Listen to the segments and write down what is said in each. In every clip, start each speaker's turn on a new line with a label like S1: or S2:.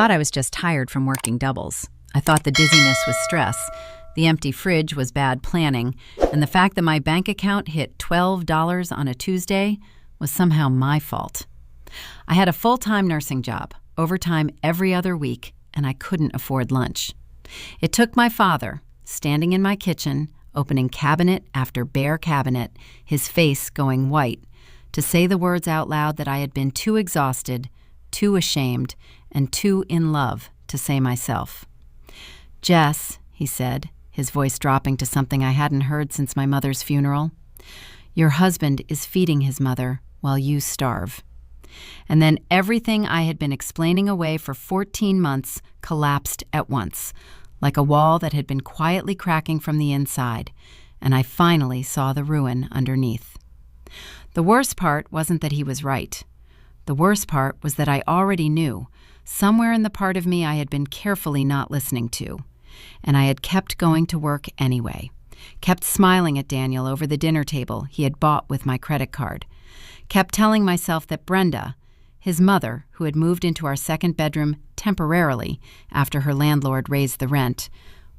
S1: thought I was just tired from working doubles. I thought the dizziness was stress, the empty fridge was bad planning, and the fact that my bank account hit $12 on a Tuesday was somehow my fault. I had a full-time nursing job, overtime every other week, and I couldn't afford lunch. It took my father, standing in my kitchen, opening cabinet after bare cabinet, his face going white, to say the words out loud that I had been too exhausted, too ashamed, and too in love to say myself. "Jess," he said, his voice dropping to something I hadn't heard since my mother's funeral, "your husband is feeding his mother while you starve." And then everything I had been explaining away for 14 months collapsed at once, like a wall that had been quietly cracking from the inside, and I finally saw the ruin underneath. The worst part wasn't that he was right. The worst part was that I already knew, somewhere in the part of me I had been carefully not listening to, and I had kept going to work anyway, kept smiling at Daniel over the dinner table he had bought with my credit card, kept telling myself that Brenda, his mother, who had moved into our second bedroom temporarily after her landlord raised the rent,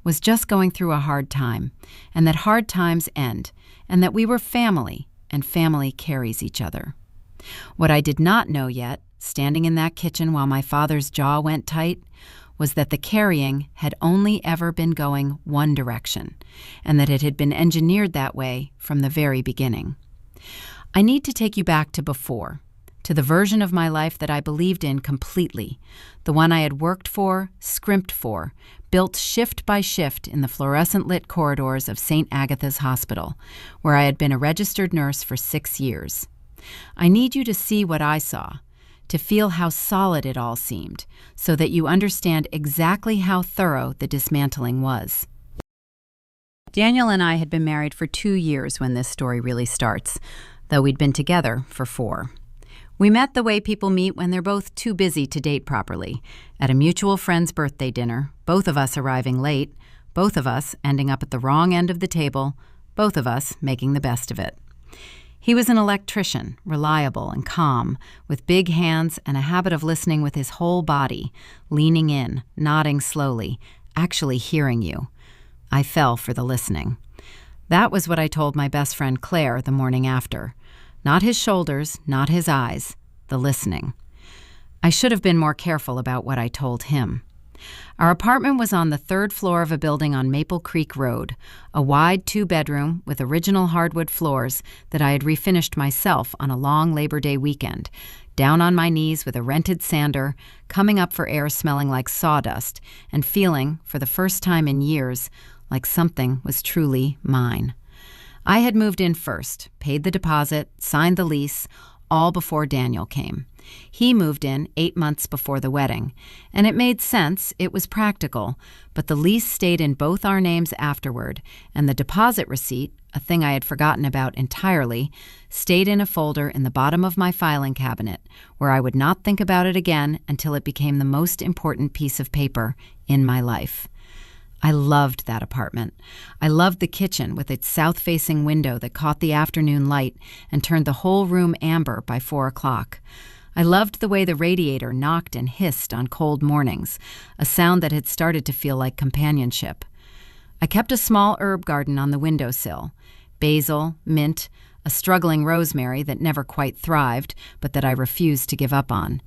S1: was just going through a hard time, and that hard times end, and that we were family, and family carries each other. What I did not know yet, standing in that kitchen while my father's jaw went tight, was that the carrying had only ever been going one direction, and that it had been engineered that way from the very beginning. I need to take you back to before, to the version of my life that I believed in completely, the one I had worked for, scrimped for, built shift by shift in the fluorescent-lit corridors of St. Agatha's Hospital, where I had been a registered nurse for 6 years. I need you to see what I saw, to feel how solid it all seemed, so that you understand exactly how thorough the dismantling was. Daniel and I had been married for 2 years when this story really starts, though we'd been together for 4. We met the way people meet when they're both too busy to date properly, at a mutual friend's birthday dinner, both of us arriving late, both of us ending up at the wrong end of the table, both of us making the best of it. He was an electrician, reliable and calm, with big hands and a habit of listening with his whole body, leaning in, nodding slowly, actually hearing you. I fell for the listening. That was what I told my best friend Claire the morning after. Not his shoulders, not his eyes, the listening. I should have been more careful about what I told him. Our apartment was on the 3rd floor of a building on Maple Creek Road, a wide 2-bedroom with original hardwood floors that I had refinished myself on a long Labor Day weekend, down on my knees with a rented sander, coming up for air smelling like sawdust, and feeling, for the first time in years, like something was truly mine. I had moved in first, paid the deposit, signed the lease, all before Daniel came. He moved in 8 months before the wedding, and it made sense, it was practical, but the lease stayed in both our names afterward, and the deposit receipt, a thing I had forgotten about entirely, stayed in a folder in the bottom of my filing cabinet, where I would not think about it again until it became the most important piece of paper in my life. I loved that apartment. I loved the kitchen with its south-facing window that caught the afternoon light and turned the whole room amber by 4 o'clock. I loved the way the radiator knocked and hissed on cold mornings, a sound that had started to feel like companionship. I kept a small herb garden on the windowsill, basil, mint, a struggling rosemary that never quite thrived, but that I refused to give up on.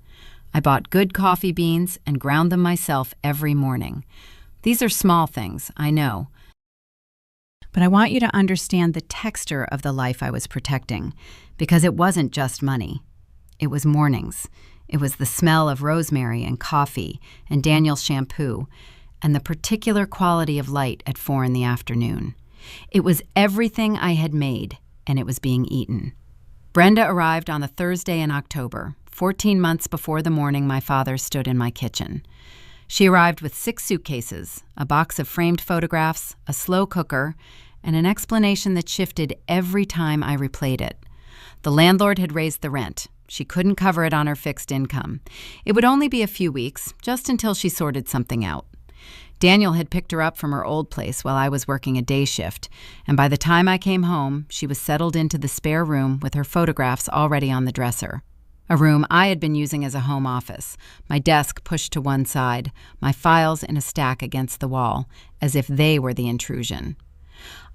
S1: I bought good coffee beans and ground them myself every morning. These are small things, I know. But I want you to understand the texture of the life I was protecting, because it wasn't just money. It was mornings. It was the smell of rosemary and coffee and Daniel's shampoo, and the particular quality of light at 4 in the afternoon. It was everything I had made, and it was being eaten. Brenda arrived on a Thursday in October, 14 months before the morning my father stood in my kitchen. She arrived with 6 suitcases, a box of framed photographs, a slow cooker, and an explanation that shifted every time I replayed it. The landlord had raised the rent. She couldn't cover it on her fixed income. It would only be a few weeks, just until she sorted something out. Daniel had picked her up from her old place while I was working a day shift, and by the time I came home, she was settled into the spare room with her photographs already on the dresser. a room I had been using as a home office, my desk pushed to one side, my files in a stack against the wall, as if they were the intrusion.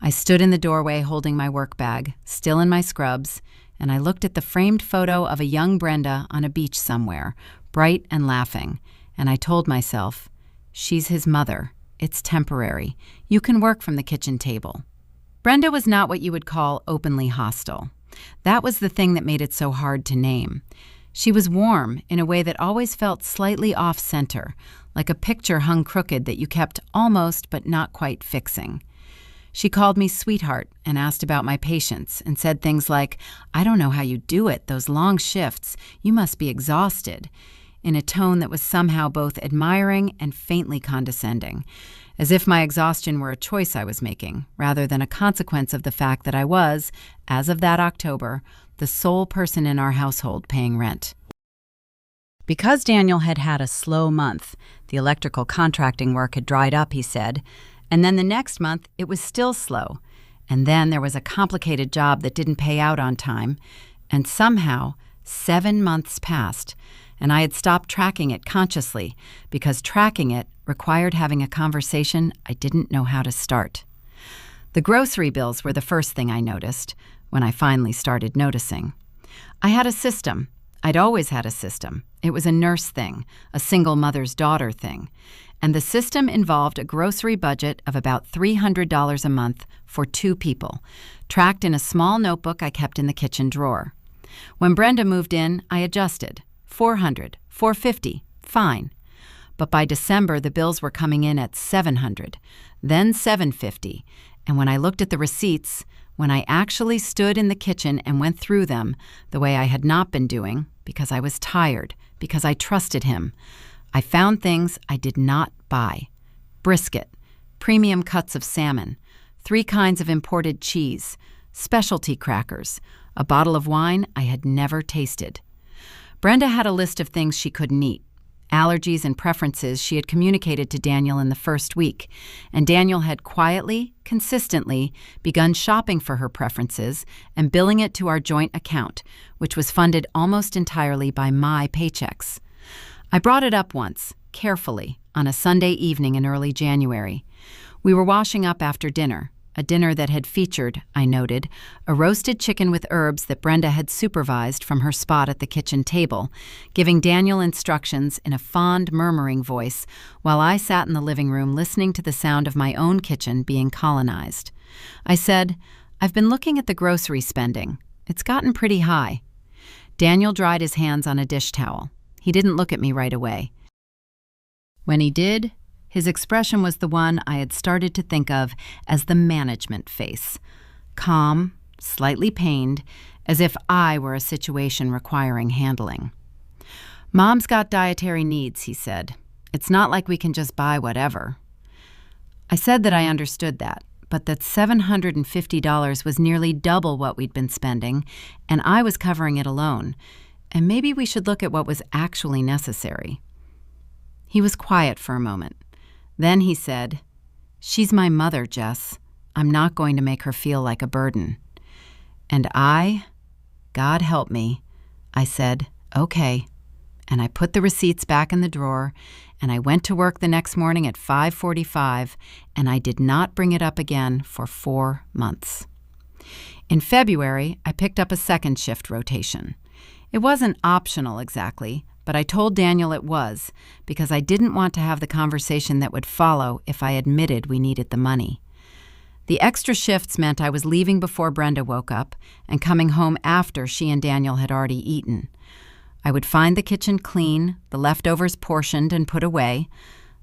S1: I stood in the doorway holding my work bag, still in my scrubs, and I looked at the framed photo of a young Brenda on a beach somewhere, bright and laughing, and I told myself, she's his mother. It's temporary. You can work from the kitchen table. Brenda was not what you would call openly hostile. That was the thing that made it so hard to name. She was warm in a way that always felt slightly off-center, like a picture hung crooked that you kept almost but not quite fixing. She called me sweetheart and asked about my patience and said things like, "I don't know how you do it, those long shifts. You must be exhausted," in a tone that was somehow both admiring and faintly condescending, as if my exhaustion were a choice I was making, rather than a consequence of the fact that I was, as of that October, the sole person in our household paying rent. Because Daniel had had a slow month, the electrical contracting work had dried up, he said, and then the next month it was still slow, and then there was a complicated job that didn't pay out on time, and somehow 7 months passed, and I had stopped tracking it consciously because tracking it required having a conversation I didn't know how to start. The grocery bills were the first thing I noticed, when I finally started noticing. I had a system. I'd always had a system. It was a nurse thing, a single mother's daughter thing. And the system involved a grocery budget of about $300 a month for 2 people, tracked in a small notebook I kept in the kitchen drawer. When Brenda moved in, I adjusted. $400, $450, fine. But by December, the bills were coming in at $700, then $750, and when I looked at the receipts, when I actually stood in the kitchen and went through them, the way I had not been doing, because I was tired, because I trusted him, I found things I did not buy. Brisket, premium cuts of salmon, 3 kinds of imported cheese, specialty crackers, a bottle of wine I had never tasted. Brenda had a list of things she couldn't eat, allergies and preferences she had communicated to Daniel in the first week, and Daniel had quietly, consistently begun shopping for her preferences and billing it to our joint account, which was funded almost entirely by my paychecks. I brought it up once, carefully, on a Sunday evening in early January. We were washing up after dinner, a dinner that had featured, I noted, a roasted chicken with herbs that Brenda had supervised from her spot at the kitchen table, giving Daniel instructions in a fond, murmuring voice while I sat in the living room listening to the sound of my own kitchen being colonized. I said, "I've been looking at the grocery spending. It's gotten pretty high." Daniel dried his hands on a dish towel. He didn't look at me right away. When he did, his expression was the one I had started to think of as the management face. Calm, slightly pained, as if I were a situation requiring handling. "Mom's got dietary needs," he said. "It's not like we can just buy whatever." I said that I understood that, but that $750 was nearly double what we'd been spending, and I was covering it alone, and maybe we should look at what was actually necessary. He was quiet for a moment. Then he said, "She's my mother, Jess. I'm not going to make her feel like a burden." And God help me, I said, "Okay." And I put the receipts back in the drawer, and I went to work the next morning at 5:45, and I did not bring it up again for 4 months. In February, I picked up a second shift rotation. It wasn't optional exactly, but I told Daniel it was, because I didn't want to have the conversation that would follow if I admitted we needed the money. The extra shifts meant I was leaving before Brenda woke up and coming home after she and Daniel had already eaten. I would find the kitchen clean, the leftovers portioned and put away,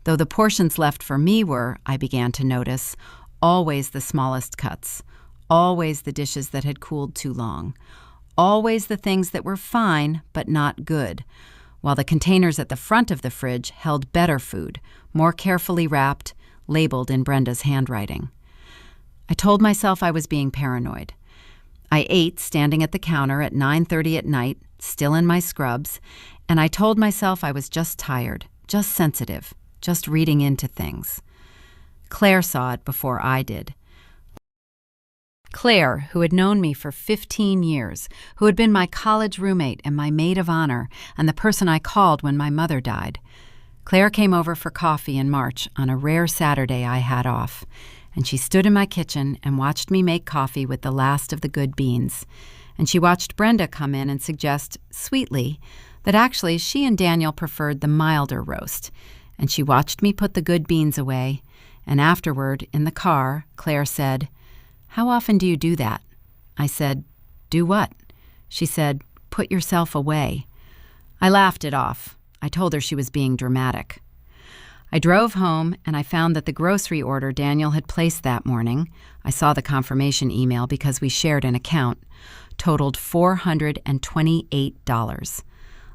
S1: though the portions left for me were, I began to notice, always the smallest cuts, always the dishes that had cooled too long, always the things that were fine but not good, while the containers at the front of the fridge held better food, more carefully wrapped, labeled in Brenda's handwriting. I told myself I was being paranoid. I ate standing at the counter at 9:30 at night, still in my scrubs, and I told myself I was just tired, just sensitive, just reading into things. Claire saw it before I did. Claire, who had known me for 15 years, who had been my college roommate and my maid of honor, and the person I called when my mother died. Claire came over for coffee in March on a rare Saturday I had off, and she stood in my kitchen and watched me make coffee with the last of the good beans. And she watched Brenda come in and suggest, sweetly, that actually she and Daniel preferred the milder roast. And she watched me put the good beans away, and afterward, in the car, Claire said, "How often do you do that?" I said, "Do what?" She said, "Put yourself away." I laughed it off. I told her she was being dramatic. I drove home, and I found that the grocery order Daniel had placed that morning, I saw the confirmation email because we shared an account, totaled $428.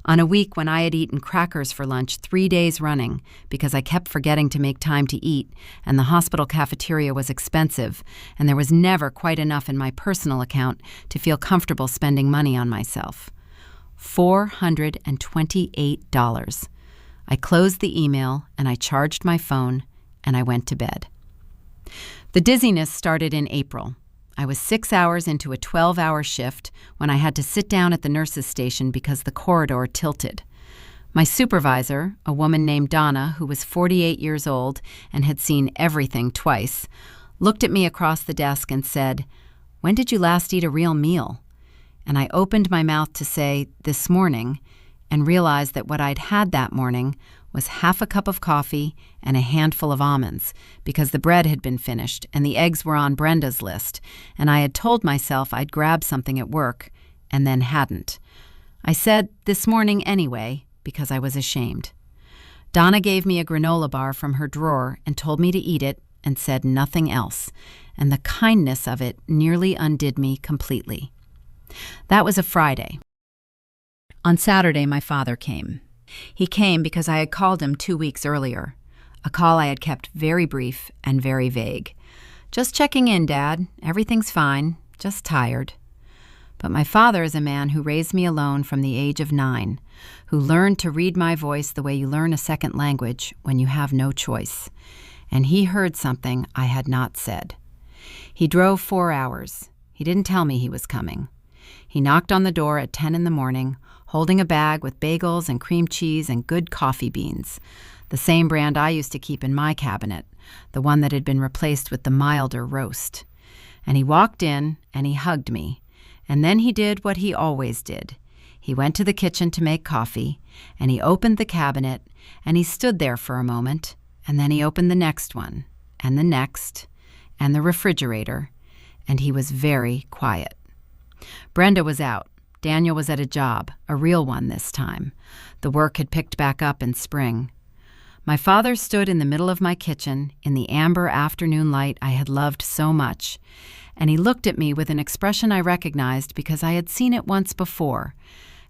S1: On a week when I had eaten crackers for lunch 3 days running because I kept forgetting to make time to eat, and the hospital cafeteria was expensive, and there was never quite enough in my personal account to feel comfortable spending money on myself. $428. I closed the email, and I charged my phone, and I went to bed. The dizziness started in April. I was 6 hours into a 12-hour shift when I had to sit down at the nurse's station because the corridor tilted. My supervisor, a woman named Donna, who was 48 years old and had seen everything twice, looked at me across the desk and said, "When did you last eat a real meal?" And I opened my mouth to say, "This morning," and realized that what I'd had that morning was half a cup of coffee and a handful of almonds, because the bread had been finished and the eggs were on Brenda's list, and I had told myself I'd grab something at work, and then hadn't. I said, "This morning anyway," because I was ashamed. Donna gave me a granola bar from her drawer and told me to eat it and said nothing else, and the kindness of it nearly undid me completely. That was a Friday. On Saturday, my father came. He came because I had called him 2 weeks earlier, a call I had kept very brief and very vague. "Just checking in, Dad. Everything's fine, just tired." But my father is a man who raised me alone from the age of 9, who learned to read my voice the way you learn a second language when you have no choice. And he heard something I had not said. He drove 4 hours. He didn't tell me he was coming. He knocked on the door at 10 in the morning, holding a bag with bagels and cream cheese and good coffee beans, the same brand I used to keep in my cabinet, the one that had been replaced with the milder roast. And he walked in, and he hugged me, and then he did what he always did. He went to the kitchen to make coffee, and he opened the cabinet, and he stood there for a moment, and then he opened the next one, and the next, and the refrigerator, and he was very quiet. Brenda was out. Daniel was at a job, a real one this time. The work had picked back up in spring. My father stood in the middle of my kitchen in the amber afternoon light I had loved so much, and he looked at me with an expression I recognized because I had seen it once before,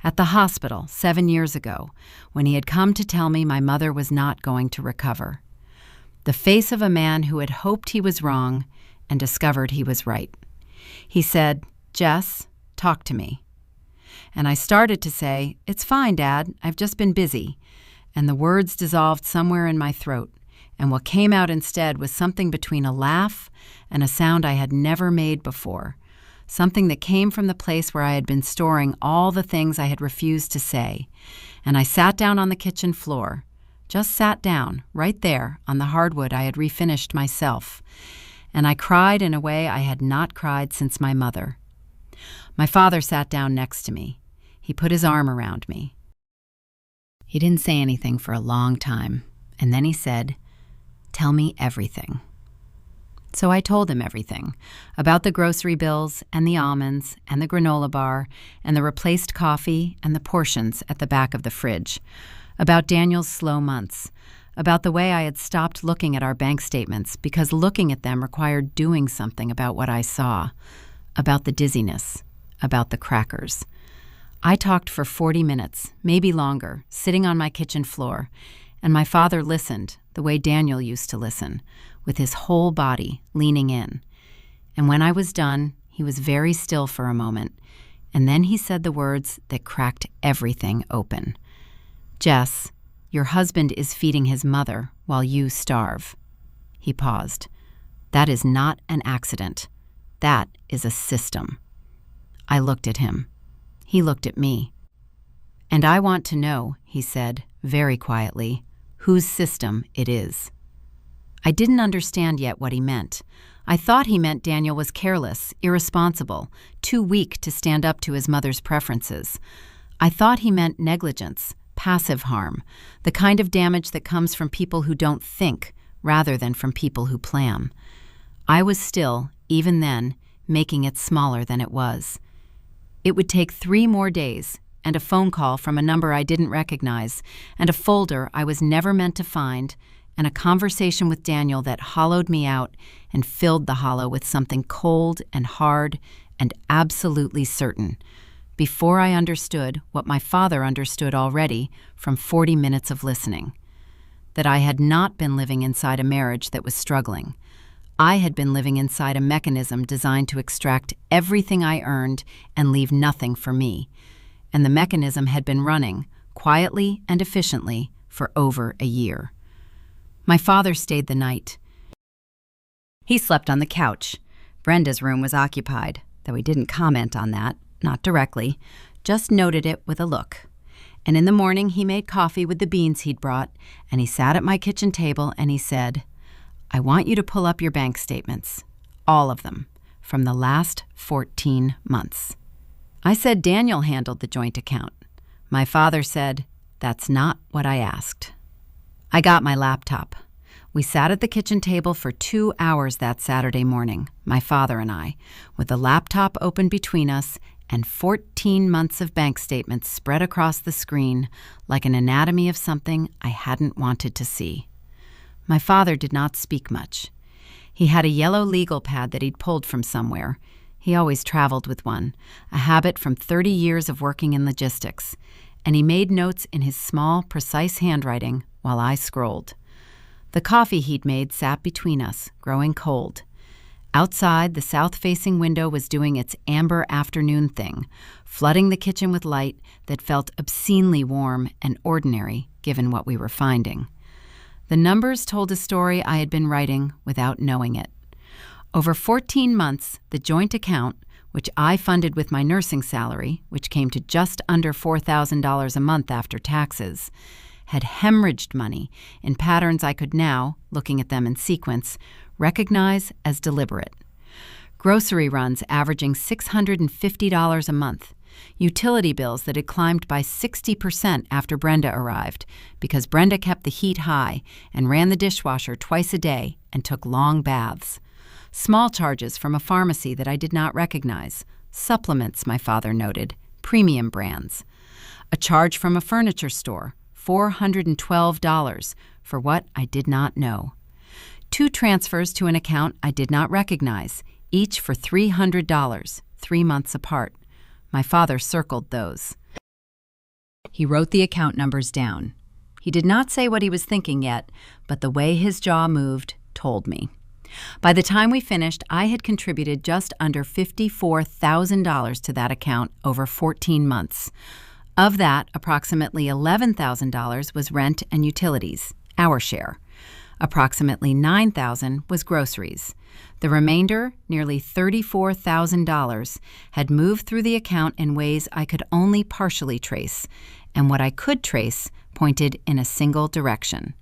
S1: at the hospital 7 years ago, when he had come to tell me my mother was not going to recover. The face of a man who had hoped he was wrong and discovered he was right. He said, "Jess, talk to me." And I started to say, "It's fine, Dad, I've just been busy." And the words dissolved somewhere in my throat, and what came out instead was something between a laugh and a sound I had never made before, something that came from the place where I had been storing all the things I had refused to say. And I sat down on the kitchen floor, just sat down, right there on the hardwood I had refinished myself, and I cried in a way I had not cried since my mother. My father sat down next to me. He put his arm around me. He didn't say anything for a long time, and then he said, "Tell me everything." So I told him everything, about the grocery bills and the almonds and the granola bar and the replaced coffee and the portions at the back of the fridge, about Daniel's slow months, about the way I had stopped looking at our bank statements because looking at them required doing something about what I saw, about the dizziness, about the crackers. I talked for 40 minutes, maybe longer, sitting on my kitchen floor, and my father listened the way Daniel used to listen, with his whole body leaning in. And when I was done, he was very still for a moment, and then he said the words that cracked everything open. "Jess, your husband is feeding his mother while you starve." He paused. "That is not an accident. That is a system. I looked at him. He looked at me. And I want to know, he said, very quietly, whose system it is. I didn't understand yet what he meant. I thought he meant Daniel was careless, irresponsible, too weak to stand up to his mother's preferences. I thought he meant negligence, passive harm, the kind of damage that comes from people who don't think rather than from people who plan. I was still, even then, making it smaller than it was. It would take 3 more days, and a phone call from a number I didn't recognize, and a folder I was never meant to find, and a conversation with Daniel that hollowed me out and filled the hollow with something cold and hard and absolutely certain, before I understood what my father understood already from 40 minutes of listening, that I had not been living inside a marriage that was struggling. I had been living inside a mechanism designed to extract everything I earned and leave nothing for me, and the mechanism had been running, quietly and efficiently, for over a year. My father stayed the night. He slept on the couch. Brenda's room was occupied, though he didn't comment on that, not directly, just noted it with a look. And in the morning he made coffee with the beans he'd brought, and he sat at my kitchen table and he said, "I want you to pull up your bank statements, all of them, from the last 14 months. I said Daniel handled the joint account. My father said, "That's not what I asked." I got my laptop. We sat at the kitchen table for 2 hours that Saturday morning, my father and I, with the laptop open between us and 14 months of bank statements spread across the screen like an anatomy of something I hadn't wanted to see. My father did not speak much. He had a yellow legal pad that he'd pulled from somewhere. He always traveled with one, a habit from 30 years of working in logistics, and he made notes in his small, precise handwriting while I scrolled. The coffee he'd made sat between us, growing cold. Outside, the south-facing window was doing its amber afternoon thing, flooding the kitchen with light that felt obscenely warm and ordinary given what we were finding. The numbers told a story I had been writing without knowing it. Over 14 months, the joint account, which I funded with my nursing salary, which came to just under $4,000 a month after taxes, had hemorrhaged money in patterns I could now, looking at them in sequence, recognize as deliberate. Grocery runs averaging $650 a month, utility bills that had climbed by 60% after Brenda arrived, because Brenda kept the heat high and ran the dishwasher twice a day and took long baths. Small charges from a pharmacy that I did not recognize, supplements, my father noted, premium brands. A charge from a furniture store, $412 for what I did not know. 2 transfers to an account I did not recognize, each for $300, 3 months apart. My father circled those. He wrote the account numbers down. He did not say what he was thinking yet, but the way his jaw moved told me. By the time we finished, I had contributed just under $54,000 to that account over 14 months. Of that, approximately $11,000 was rent and utilities, our share. Approximately $9,000 was groceries. The remainder, nearly $34,000, had moved through the account in ways I could only partially trace, and what I could trace pointed in a single direction,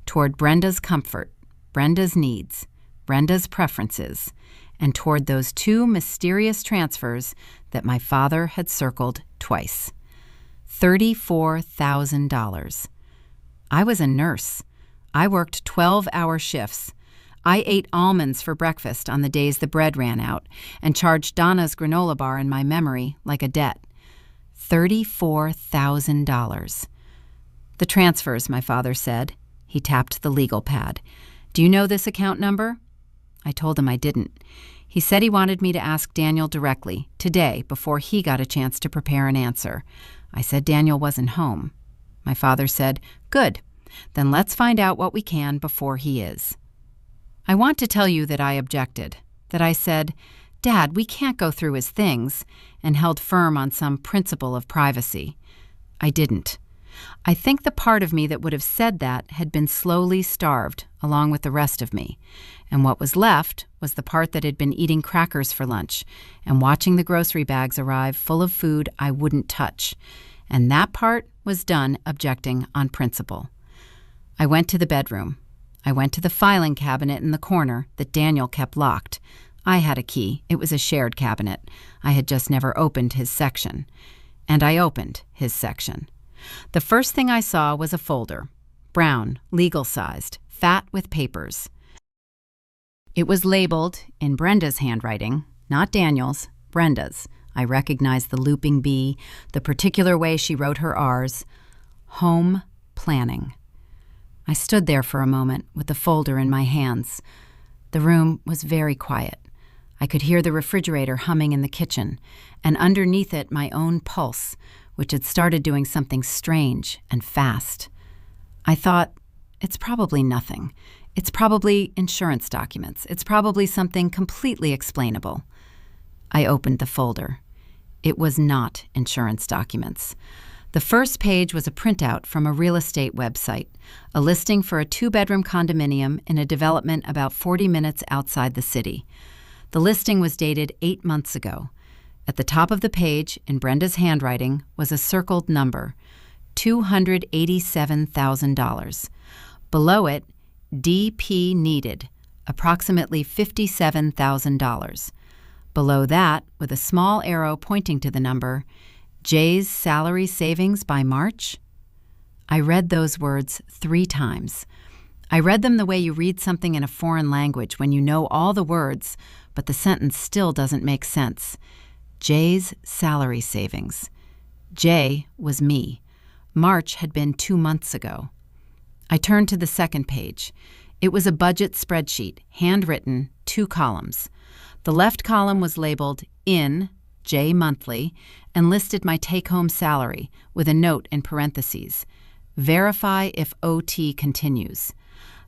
S1: toward Brenda's comfort, Brenda's needs, Brenda's preferences, and toward those 2 mysterious transfers that my father had circled twice. $34,000. I was a nurse. I worked 12-hour shifts. I ate almonds for breakfast on the days the bread ran out and charged Donna's granola bar in my memory like a debt. $34,000. The transfers, my father said. He tapped the legal pad. "Do you know this account number?" I told him I didn't. He said he wanted me to ask Daniel directly, today, before he got a chance to prepare an answer. I said Daniel wasn't home. My father said, "Good. Then let's find out what we can before he is." I want to tell you that I objected, that I said, "Dad, we can't go through his things," and held firm on some principle of privacy. I didn't. I think the part of me that would have said that had been slowly starved, along with the rest of me. And what was left was the part that had been eating crackers for lunch and watching the grocery bags arrive full of food I wouldn't touch. And that part was done objecting on principle. I went to the bedroom. I went to the filing cabinet in the corner that Daniel kept locked. I had a key. It was a shared cabinet. I had just never opened his section. And I opened his section. The first thing I saw was a folder, brown, legal-sized, fat with papers. It was labeled, in Brenda's handwriting, not Daniel's, Brenda's. I recognized the looping B, the particular way she wrote her R's. Home planning. I stood there for a moment with the folder in my hands. The room was very quiet. I could hear the refrigerator humming in the kitchen, and underneath it my own pulse, which had started doing something strange and fast. I thought, it's probably nothing. It's probably insurance documents. It's probably something completely explainable. I opened the folder. It was not insurance documents. The first page was a printout from a real estate website, a listing for a 2-bedroom condominium in a development about 40 minutes outside the city. The listing was dated 8 months ago. At the top of the page, in Brenda's handwriting, was a circled number, $287,000. Below it, DP needed, approximately $57,000. Below that, with a small arrow pointing to the number, Jay's salary savings by March? I read those words 3 times. I read them the way you read something in a foreign language when you know all the words, but the sentence still doesn't make sense. Jay's salary savings. Jay was me. March had been 2 months ago. I turned to the second page. It was a budget spreadsheet, handwritten, 2 columns. The left column was labeled in J monthly and listed my take-home salary with a note in parentheses. Verify if OT continues.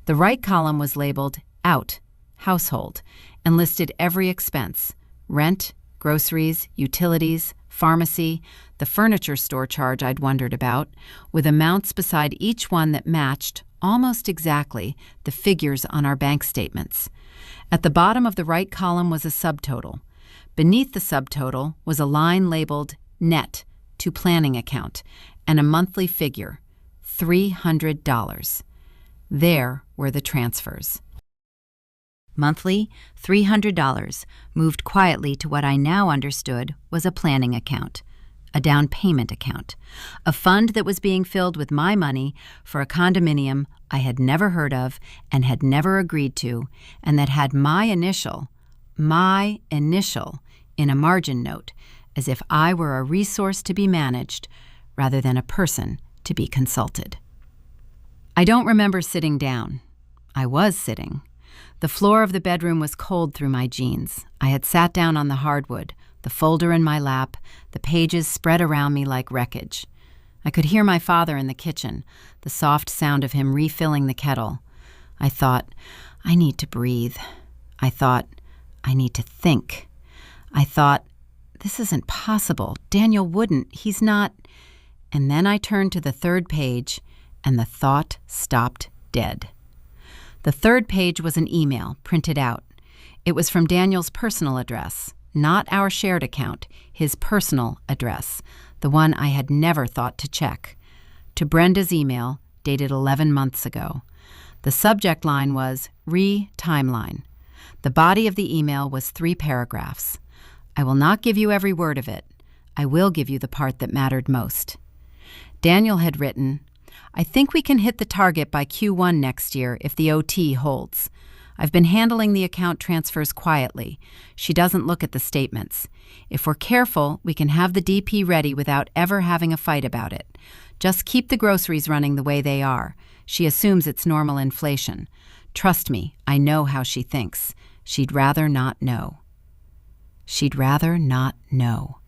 S1: The right column was labeled out, household, and listed every expense, rent, groceries, utilities, pharmacy, the furniture store charge I'd wondered about, with amounts beside each one that matched, almost exactly, the figures on our bank statements. At the bottom of the right column was a subtotal. Beneath the subtotal was a line labeled net to planning account and a monthly figure, $300. There were the transfers. Monthly, $300 moved quietly to what I now understood was a planning account, a down payment account, a fund that was being filled with my money for a condominium I had never heard of and had never agreed to, and that had my initial, in a margin note, as if I were a resource to be managed rather than a person to be consulted. I don't remember sitting down. I was sitting. The floor of the bedroom was cold through my jeans. I had sat down on the hardwood, the folder in my lap, the pages spread around me like wreckage. I could hear my father in the kitchen, the soft sound of him refilling the kettle. I thought, I need to breathe. I thought, I need to think. I thought, this isn't possible. Daniel wouldn't. He's not. And then I turned to the third page, and the thought stopped dead. The third page was an email, printed out. It was from Daniel's personal address, not our shared account, his personal address, the one I had never thought to check. To Brenda's email, dated 11 months ago. The subject line was re-timeline. The body of the email was 3 paragraphs. I will not give you every word of it. I will give you the part that mattered most. Daniel had written, I think we can hit the target by Q1 next year if the OT holds. I've been handling the account transfers quietly. She doesn't look at the statements. If we're careful, we can have the DP ready without ever having a fight about it. Just keep the groceries running the way they are. She assumes it's normal inflation. Trust me, I know how she thinks. She'd rather not know. She'd rather not know.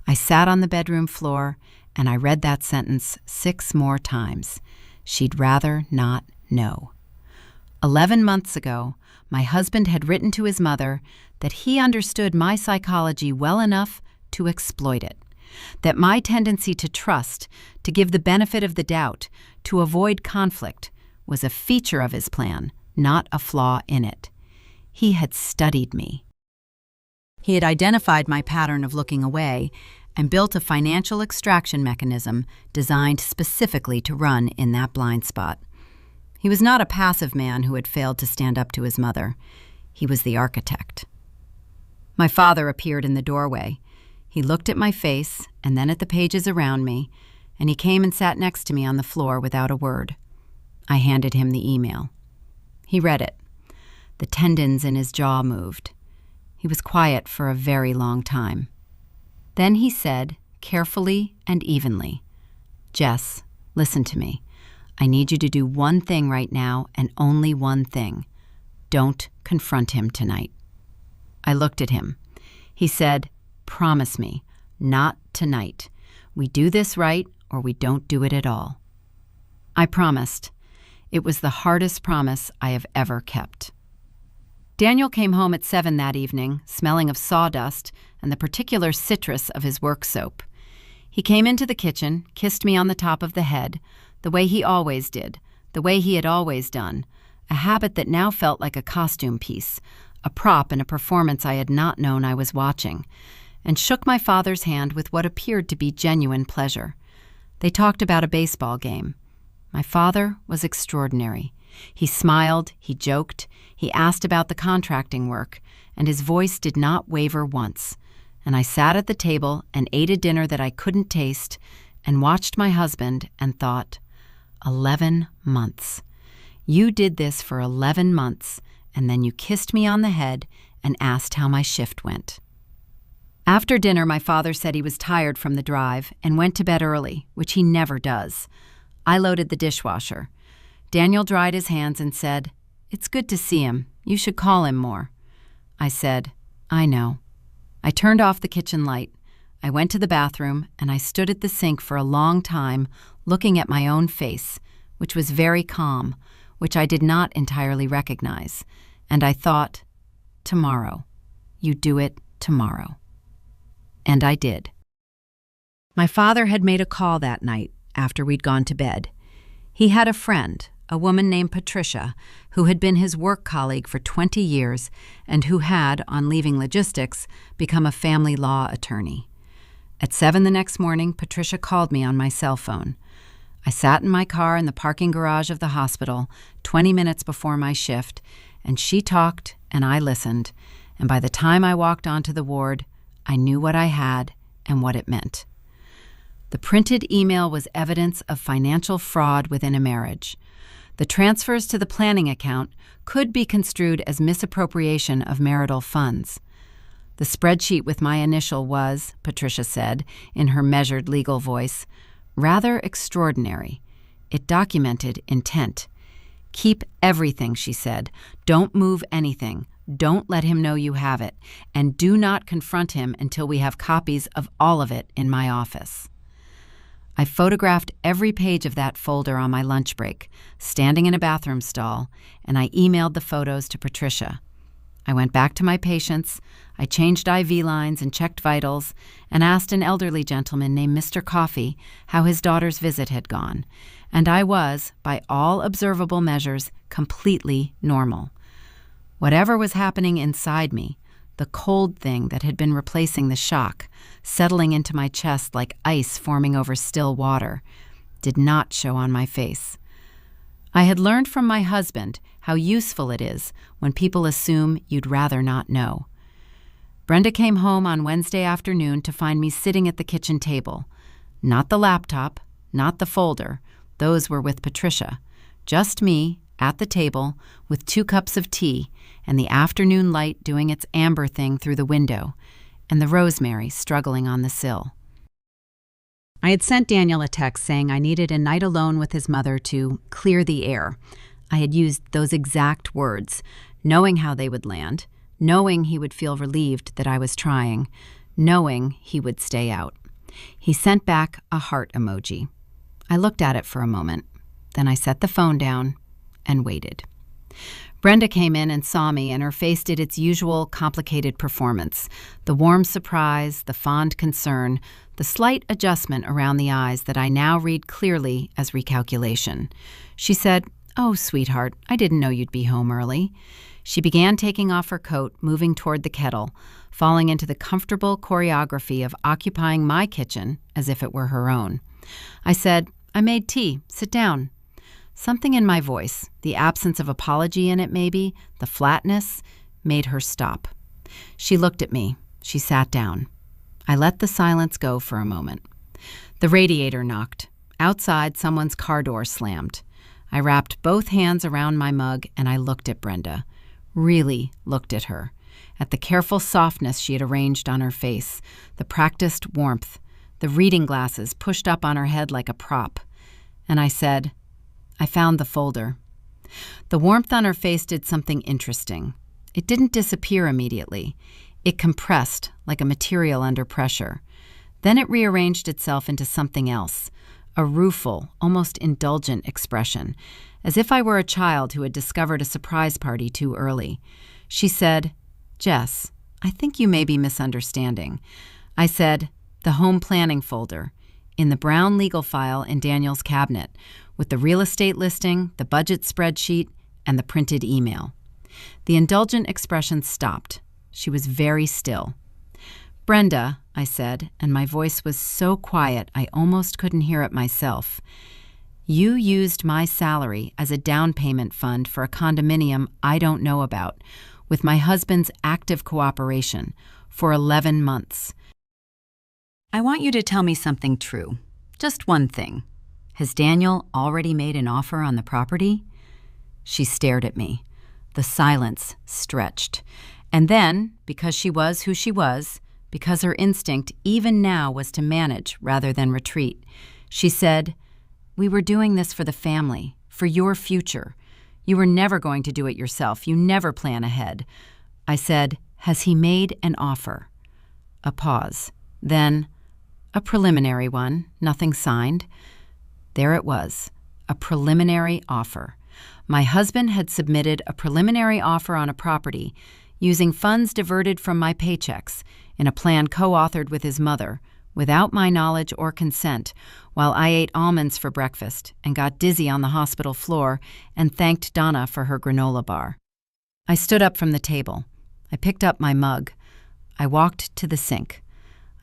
S1: I sat on the bedroom floor and I read that sentence 6 more times. She'd rather not know. 11 months ago, my husband had written to his mother that he understood my psychology well enough to exploit it. that my tendency to trust, to give the benefit of the doubt, to avoid conflict, was a feature of his plan, not a flaw in it. He had studied me. He had identified my pattern of looking away and built a financial extraction mechanism designed specifically to run in that blind spot. He was not a passive man who had failed to stand up to his mother. He was the architect. My father appeared in the doorway. He looked at my face and then at the pages around me, and he came and sat next to me on the floor without a word. I handed him the email. He read it. The tendons in his jaw moved. He was quiet for a very long time. Then he said, carefully and evenly, "Jess, listen to me. I need you to do one thing right now and only one thing. Don't confront him tonight." I looked at him. He said, "Promise me, not tonight. We do this right or we don't do it at all." I promised. It was the hardest promise I have ever kept. Daniel came home at 7 that evening, smelling of sawdust and the particular citrus of his work soap. He came into the kitchen, kissed me on the top of the head, the way he always did, the way he had always done, a habit that now felt like a costume piece, a prop in a performance I had not known I was watching, and shook my father's hand with what appeared to be genuine pleasure. They talked about a baseball game. My father was extraordinary. He smiled, he joked, he asked about the contracting work, and his voice did not waver once. And I sat at the table and ate a dinner that I couldn't taste and watched my husband and thought, 11 months. You did this for 11 months, and then you kissed me on the head and asked how my shift went. After dinner, my father said he was tired from the drive and went to bed early, which he never does. I loaded the dishwasher. Daniel dried his hands and said, "It's good to see him. You should call him more." I said, "I know." I turned off the kitchen light. I went to the bathroom and I stood at the sink for a long time looking at my own face, which was very calm, which I did not entirely recognize. And I thought, tomorrow. You do it tomorrow. And I did. My father had made a call that night after we'd gone to bed. He had a friend, a woman named Patricia, who had been his work colleague for 20 years and who had, on leaving logistics, become a family law attorney. At 7 the next morning, Patricia called me on my cell phone. I sat in my car in the parking garage of the hospital 20 minutes before my shift, and she talked and I listened, and by the time I walked onto the ward, I knew what I had and what it meant. The printed email was evidence of financial fraud within a marriage. The transfers to the planning account could be construed as misappropriation of marital funds. The spreadsheet with my initial was, Patricia said, in her measured legal voice, rather extraordinary. It documented intent. Keep everything, she said. Don't move anything. Don't let him know you have it. And do not confront him until we have copies of all of it in my office. I photographed every page of that folder on my lunch break, standing in a bathroom stall, and I emailed the photos to Patricia. I went back to my patients, I changed IV lines and checked vitals, and asked an elderly gentleman named Mr. Coffey how his daughter's visit had gone, and I was, by all observable measures, completely normal. Whatever was happening inside me, the cold thing that had been replacing the shock, settling into my chest like ice forming over still water, did not show on my face. I had learned from my husband how useful it is when people assume you'd rather not know. Brenda came home on Wednesday afternoon to find me sitting at the kitchen table. Not the laptop, not the folder, those were with Patricia. Just me, at the table, with 2 cups of tea, and the afternoon light doing its amber thing through the window, and the rosemary struggling on the sill. I had sent Daniel a text saying I needed a night alone with his mother to clear the air. I had used those exact words, knowing how they would land, knowing he would feel relieved that I was trying, knowing he would stay out. He sent back a heart emoji. I looked at it for a moment. Then I set the phone down and waited. Brenda came in and saw me, and her face did its usual complicated performance. The warm surprise, the fond concern, the slight adjustment around the eyes that I now read clearly as recalculation. She said, "Oh, sweetheart, I didn't know you'd be home early." She began taking off her coat, moving toward the kettle, falling into the comfortable choreography of occupying my kitchen as if it were her own. I said, "I made tea. Sit down." Something in my voice, the absence of apology in it maybe, the flatness, made her stop. She looked at me. She sat down. I let the silence go for a moment. The radiator knocked. Outside, someone's car door slammed. I wrapped both hands around my mug and I looked at Brenda. Really looked at her. At the careful softness she had arranged on her face, the practiced warmth, the reading glasses pushed up on her head like a prop. And I said, "I found the folder." The warmth on her face did something interesting. It didn't disappear immediately. It compressed like a material under pressure. Then it rearranged itself into something else, a rueful, almost indulgent expression, as if I were a child who had discovered a surprise party too early. She said, "Jess, I think you may be misunderstanding." I said, "The home planning folder, in the brown legal file in Daniel's cabinet, with the real estate listing, the budget spreadsheet, and the printed email." The indulgent expression stopped. She was very still. "Brenda," I said, and my voice was so quiet I almost couldn't hear it myself, "you used my salary as a down payment fund for a condominium I don't know about, with my husband's active cooperation, for 11 months. I want you to tell me something true. Just one thing. Has Daniel already made an offer on the property?" She stared at me. The silence stretched. And then, because she was who she was, because her instinct even now was to manage rather than retreat, she said, "We were doing this for the family, for your future. You were never going to do it yourself. You never plan ahead." I said, "Has he made an offer?" A pause. Then, "A preliminary one, nothing signed." There it was, a preliminary offer. My husband had submitted a preliminary offer on a property using funds diverted from my paychecks in a plan co-authored with his mother, without my knowledge or consent, while I ate almonds for breakfast and got dizzy on the hospital floor and thanked Donna for her granola bar. I stood up from the table. I picked up my mug. I walked to the sink.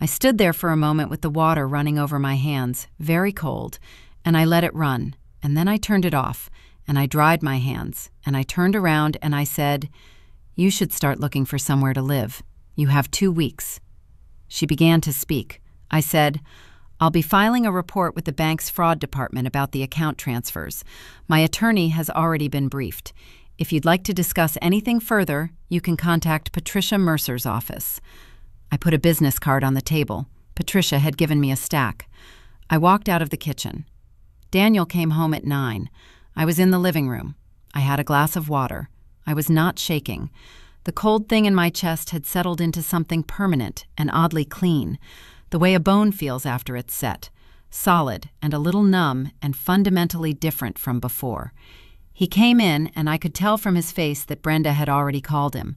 S1: I stood there for a moment with the water running over my hands, very cold, and I let it run, and then I turned it off, and I dried my hands, and I turned around and I said, "You should start looking for somewhere to live. You have 2 weeks." She began to speak. I said, "I'll be filing a report with the bank's fraud department about the account transfers. My attorney has already been briefed. If you'd like to discuss anything further, you can contact Patricia Mercer's office." I put a business card on the table. Patricia had given me a stack. I walked out of the kitchen. Daniel came home at 9. I was in the living room. I had a glass of water. I was not shaking. The cold thing in my chest had settled into something permanent and oddly clean, the way a bone feels after it's set, solid and a little numb and fundamentally different from before. He came in, and I could tell from his face that Brenda had already called him.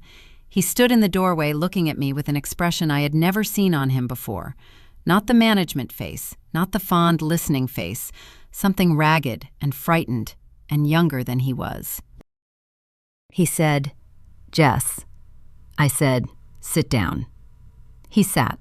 S1: He stood in the doorway looking at me with an expression I had never seen on him before. Not the management face, not the fond listening face, something ragged and frightened and younger than he was. He said, "Jess." I said, "Sit down." He sat.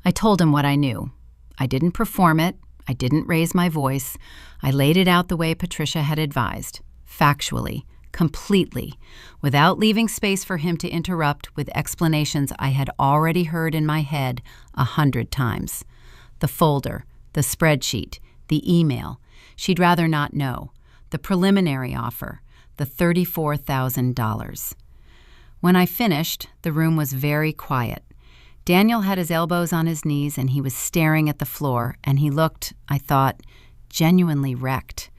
S1: I told him what I knew. I didn't perform it. I didn't raise my voice. I laid it out the way Patricia had advised, factually, completely, without leaving space for him to interrupt with explanations I had already heard in my head 100 times. The folder, the spreadsheet, the email. She'd rather not know. The preliminary offer, the $34,000. When I finished, the room was very quiet. Daniel had his elbows on his knees and he was staring at the floor, and he looked, I thought, genuinely wrecked.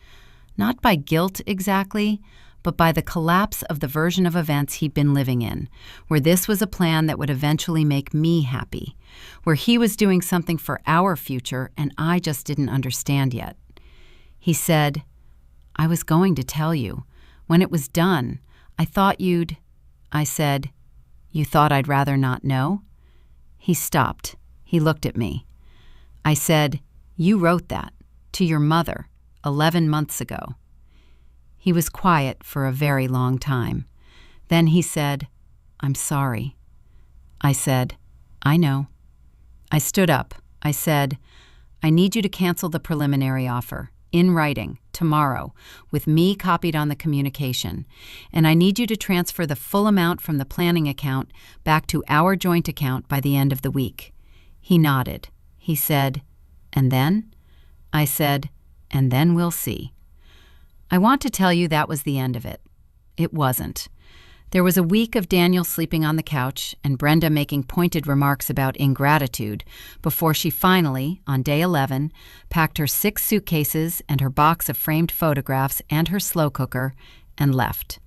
S1: Not by guilt exactly, but by the collapse of the version of events he'd been living in, where this was a plan that would eventually make me happy, where he was doing something for our future and I just didn't understand yet. He said, "I was going to tell you. When it was done, I thought you'd, I said, you thought I'd rather not know? He stopped. He looked at me. I said, you wrote that, to your mother, 11 months ago. He was quiet for a very long time. Then he said, I'm sorry. I said, I know. I stood up. I said, I need you to cancel the preliminary offer, in writing, tomorrow, with me copied on the communication. And I need you to transfer the full amount from the planning account back to our joint account by the end of the week. He nodded. He said, and then? I said, and then we'll see. I want to tell you that was the end of it. It wasn't. There was a week of Daniel sleeping on the couch and Brenda making pointed remarks about ingratitude before she finally, on day 11, packed her 6 suitcases and her box of framed photographs and her slow cooker and left.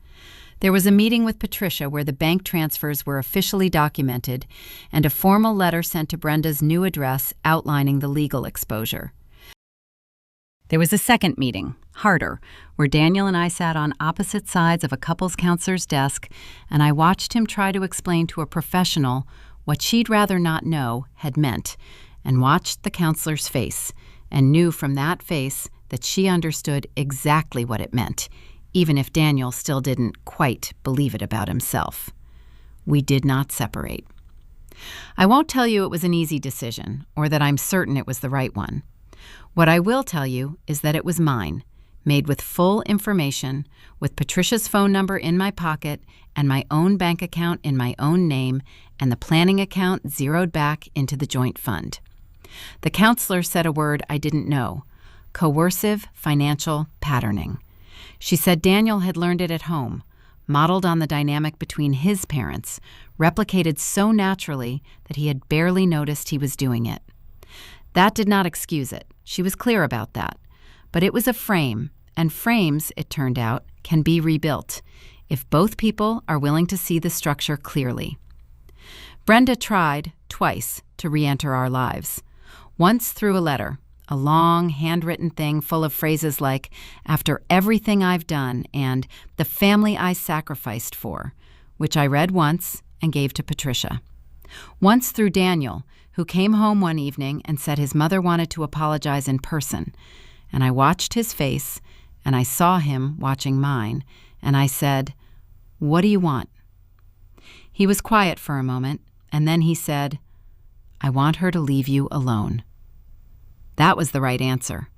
S1: There was a meeting with Patricia where the bank transfers were officially documented and a formal letter sent to Brenda's new address outlining the legal exposure. There was a second meeting, harder, where Daniel and I sat on opposite sides of a couples counselor's desk, and I watched him try to explain to a professional what she'd rather not know had meant, and watched the counselor's face, and knew from that face that she understood exactly what it meant, even if Daniel still didn't quite believe it about himself. We did not separate. I won't tell you it was an easy decision, or that I'm certain it was the right one. What I will tell you is that it was mine, made with full information, with Patricia's phone number in my pocket and my own bank account in my own name and the planning account zeroed back into the joint fund. The counselor said a word I didn't know, coercive financial patterning. She said Daniel had learned it at home, modeled on the dynamic between his parents, replicated so naturally that he had barely noticed he was doing it. That did not excuse it. She was clear about that. But it was a frame, and frames, it turned out, can be rebuilt if both people are willing to see the structure clearly. Brenda tried, twice, to re-enter our lives. Once through a letter, a long, handwritten thing full of phrases like, after everything I've done, and the family I sacrificed for, which I read once and gave to Patricia. Once through Daniel, who came home one evening and said his mother wanted to apologize in person, and I watched his face, and I saw him watching mine, and I said, "What do you want?" He was quiet for a moment, and then he said, "I want her to leave you alone." That was the right answer.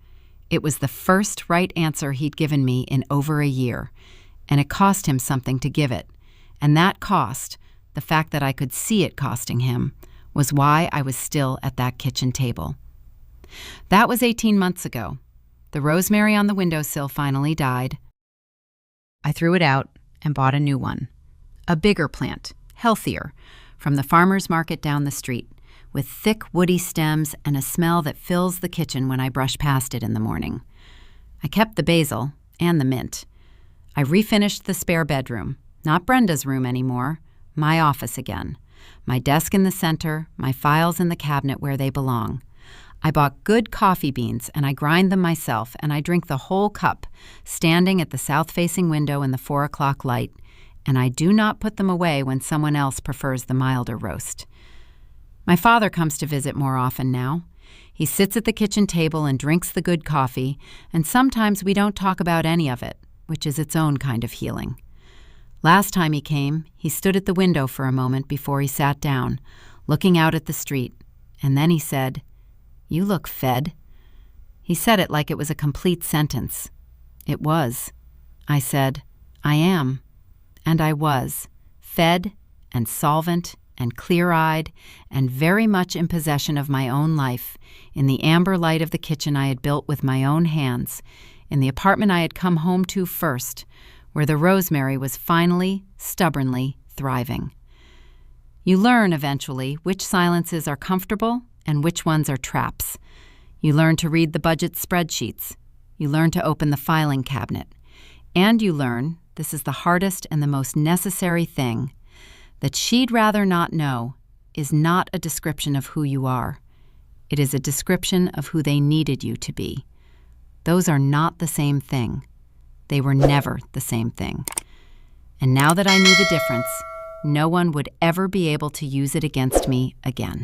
S1: It was the first right answer he'd given me in over a year, and it cost him something to give it, and that cost, the fact that I could see it costing him, was why I was still at that kitchen table. That was 18 months ago. The rosemary on the windowsill finally died. I threw it out and bought a new one. A bigger plant, healthier, from the farmer's market down the street, with thick woody stems and a smell that fills the kitchen when I brush past it in the morning. I kept the basil and the mint. I refinished the spare bedroom, not Brenda's room anymore, my office again. My desk in the center, my files in the cabinet where they belong. I bought good coffee beans and I grind them myself and I drink the whole cup, standing at the south-facing window in the 4 o'clock light, and I do not put them away when someone else prefers the milder roast. My father comes to visit more often now. He sits at the kitchen table and drinks the good coffee, and sometimes we don't talk about any of it, which is its own kind of healing. Last time he came, he stood at the window for a moment before he sat down, looking out at the street, and then he said, "You look fed." He said it like it was a complete sentence. It was. I said, "I am." And I was, fed and solvent and clear-eyed and very much in possession of my own life, in the amber light of the kitchen I had built with my own hands, in the apartment I had come home to first, where the rosemary was finally, stubbornly thriving. You learn eventually which silences are comfortable and which ones are traps. You learn to read the budget spreadsheets. You learn to open the filing cabinet. And you learn, this is the hardest and the most necessary thing, that she'd rather not know is not a description of who you are. It is a description of who they needed you to be. Those are not the same thing. They were never the same thing. And now that I knew the difference, no one would ever be able to use it against me again.